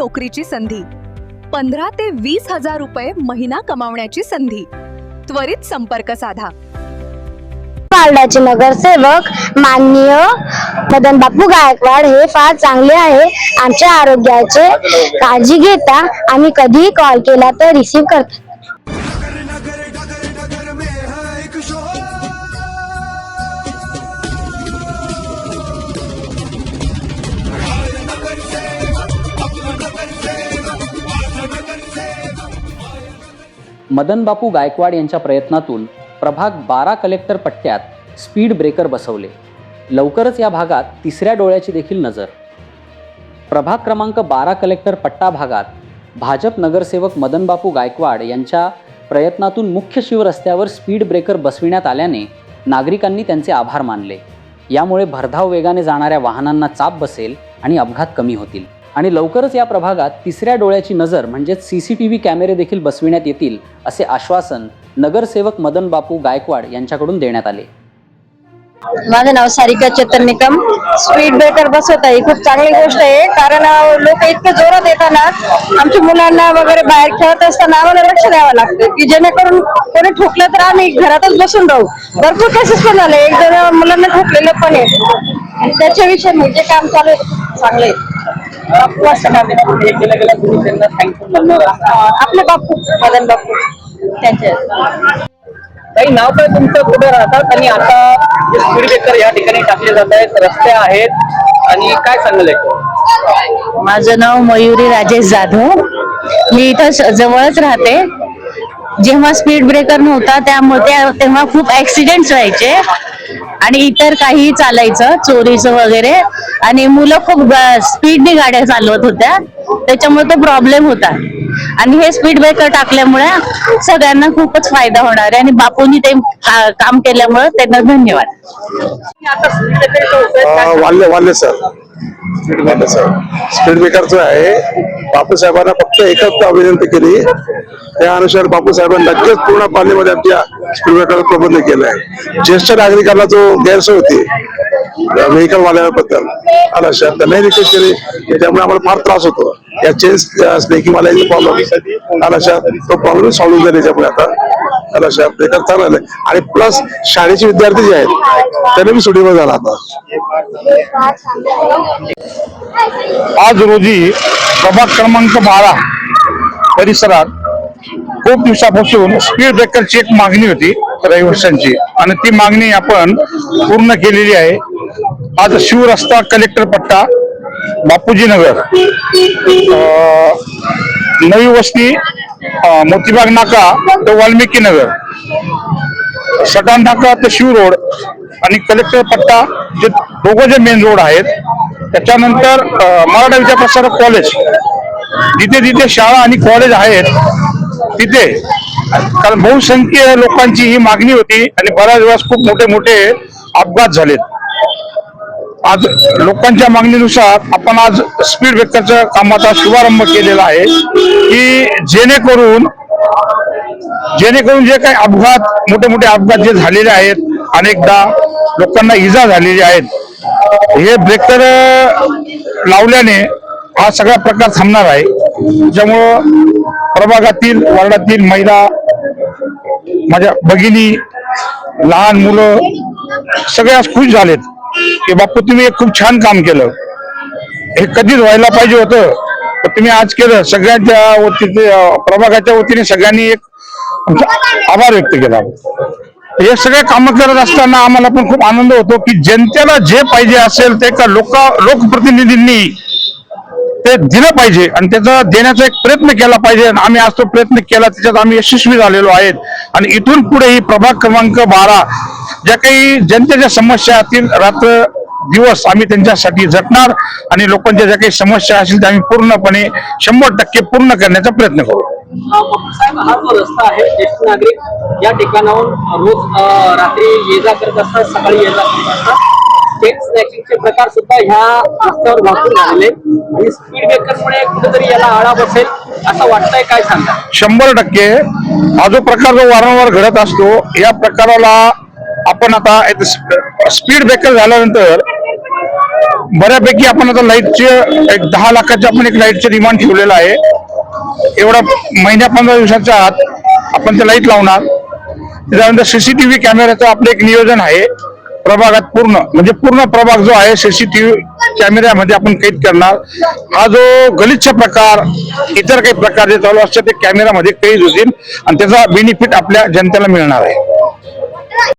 नोकरीची संधी, 15 ते 20,000 रुपये महिना कमावण्याची संधी. त्वरित संपर्क साधा. पारडाचे नगरसेवक माननीय मदन बापू गायकवाड हे फार चांगले आहे. आमच्या आरोग्याचे काळजी घेता आम्ही कधीही कॉल केला तर रिसीव्ह करतात. मदन बापू गायकवाड यांच्या प्रयत्नातून प्रभाग 12 कलेक्टर पट्ट्यात स्पीड ब्रेकर बसवले. लवकरच या भागात तिसऱ्या डोळ्याची देखील नजर. प्रभाग क्रमांक 12 कलेक्टर पट्टा भागात भाजप नगरसेवक मदन बापू गायकवाड यांच्या प्रयत्नातून मुख्य शिवरस्त्यावर स्पीड ब्रेकर बसविण्यात आल्याने नागरिकांनी त्यांचे आभार मानले. यामुळे भरधाव वेगाने जाणाऱ्या वाहनांना चाप बसेल आणि अपघात कमी होतील. आणि लवकरच या प्रभागात तिसऱ्या डोळ्याची नजर म्हणजेच CCTV कॅमेरे देखील बसविण्यात येतील असे आश्वासन नगरसेवक मदन बापू गायकवाड यांच्याकडून देण्यात आले. माझं नाव सारिका चेतन निकम. स्पीड ब्रेकर बसवत आहे, खूप चांगली गोष्ट आहे. कारण लोक इतके जोरात येताना आमच्या मुलांना वगैरे बाहेर खेळत असताना आम्हाला लक्ष द्यावं लागतं की जेणेकरून कोणी ठोकलं तर आम्ही घरातच बसून राहू. भरपूर केसेस पण झाले, एक जण मुलांना ठोकलेलं पण आहे. त्याच्याविषयी म्हणजे काम चालू आहे, चांगलं आहे. आपले बापू मदन बापू त्यांचे काही नाव काय तुमचं, कुठे राहतात आणि आता स्पीड ब्रेकर या ठिकाणी टाकले जात आहेत, रस्ते आहेत आणि काय सांगले? माझं नाव मयुरी राजेश जाधव. मी इथं जवळच राहते. जेव्हा स्पीड ब्रेकर नव्हता तेव्हा खूप ऍक्सिडेंट्स व्हायचे आणि इतर काही चालायचं, चोरीचं वगैरे, आणि मुलं खूप स्पीडने गाड्या चालवत होत्या, त्याच्यामुळे तो प्रॉब्लेम होता. आणि हे स्पीड ब्रेकर टाकल्यामुळे सगळ्यांना खूपच फायदा होणार आहे आणि बापूंनी ते काम केल्यामुळे त्यांना धन्यवाद. वाल्ले सर स्पीड ब्रेकरचं आहे. बापूसाहेबांना फक्त एकच विनंती केली, त्या अनुसार बापूसाहेबांनी लगेच पूर्ण पालीमध्ये आमच्या स्पीड ब्रेकर प्रबंध केलाय. ज्येष्ठ नागरिकांना जो गैरसोय होती व्हेकल वाल्याबद्दल आला सर त्यांनाही रिक्वेस्ट केली, त्यामुळे आम्हाला फार त्रास होतो. या चेन स्नेकिंग वाल्याची प्रॉब्लेम आला सर, तो प्रॉब्लेम सॉल्व्ह झाला. त्याच्यामुळे आता आला सर ब्रेकर चालू आणि प्लस शाळेचे विद्यार्थी जे आहेत त्यांना बी सुटीवर झाला. आता आज रोजी प्रभाग क्रमांक 12 परिसरात खूप दिवसापासून स्पीड ब्रेकरची एक मागणी होती रहिवाशांची आणि ती मागणी आपण पूर्ण केलेली आहे. आज शिवरस्ता कलेक्टर पट्टा बापूजी नगर, नवी वस्ती, मोतीबाग नाका ते वाल्मिकी नगर, सटाण नाका ते शिव रोड आणि कलेक्टर पट्टा जे दोघं जे मेन रोड आहेत, त्याच्यानंतर मराठा विद्याप्रसारक कॉलेज, जिथे जिथे शाळा आणि कॉलेज आहेत तिथे, कारण बहुसंख्य लोकांची ही मागणी होती आणि बऱ्याच वेळेस खूप मोठे मोठे अपघात झालेत. आज लोकांच्या मागणीनुसार आपण आज स्पीड ब्रेकरच्या कामाचा शुभारंभ केलेला आहे की जेणेकरून जे काही अपघात, मोठे मोठे अपघात जे झालेले आहेत, अनेकदा लोकांना इजा झालेली आहेत, हे ब्रेकर लावल्याने हा सगळा प्रकार थांबणार आहे. त्यामुळं प्रभागातील, वार्डातील महिला, माझ्या भगिनी, लहान मुलं सगळे खुश झालेत की बापू तुम्ही एक खूप छान काम केलं. हे कधीच व्हायला पाहिजे होतं, तर तुम्ही आज केलं. सगळ्यांच्या वतीने, प्रभागाच्या वतीने सगळ्यांनी एक आभार व्यक्त केला. हे सगळे कामं करत असताना आम्हाला पण खूप आनंद होतो की जनतेला जे पाहिजे असेल ते लोकप्रतिनिधींनी ते दिलं पाहिजे आणि त्याचा देण्याचा एक प्रयत्न केला पाहिजे. आम्ही आज तो प्रयत्न केला, त्याच्यात आम्ही यशस्वी झालेलो आहेत. आणि इथून पुढे ही प्रभाग क्रमांक 12 ज्या काही जनतेच्या समस्या असतील, रात्र दिवस आम्ही त्यांच्यासाठी झटणार आणि लोकांच्या ज्या काही समस्या असतील त्या आम्ही पूर्णपणे 100% पूर्ण करण्याचा प्रयत्न करू. हा जो रस्ता आहे, ज्येष्ठ नागरिक या ठिकाणाहून रोज रात्री ये जा करत असतात, सकाळी ये जा करत असतात. चेन स्नॅचिंगचे प्रकार सुद्धा ह्या रस्त्यावर भरपूर झालेले आणि स्पीड ब्रेकरमुळे कुठेतरी याला आळा बसेल असं वाटतंय, काय सांगता? 100% हा जो प्रकार जो वारंवार घडत असतो, या प्रकाराला आपण आता स्पीड ब्रेकर झाल्यानंतर बऱ्यापैकी आपण आता लाईटचे एक 10 लाखाचे आपण एक लाईटचे डिमांड ठेवलेलं आहे. एवढा महिन्या 15 दिवसाच्या आत आपण ते लाईट लावणार. त्याच्यानंतर सीसीटीव्ही कॅमेऱ्याचं आपलं एक नियोजन आहे. प्रभागात पूर्ण प्रभाग जो आहे सीसीटीव्ही कॅमेऱ्यामध्ये आपण कैद करणार. हा जो गलिच्छ प्रकार इतर काही प्रकार जे चालू असतात ते कॅमेऱ्यामध्ये कैद होतील आणि त्याचा बेनिफिट आपल्या जनतेला मिळणार आहे.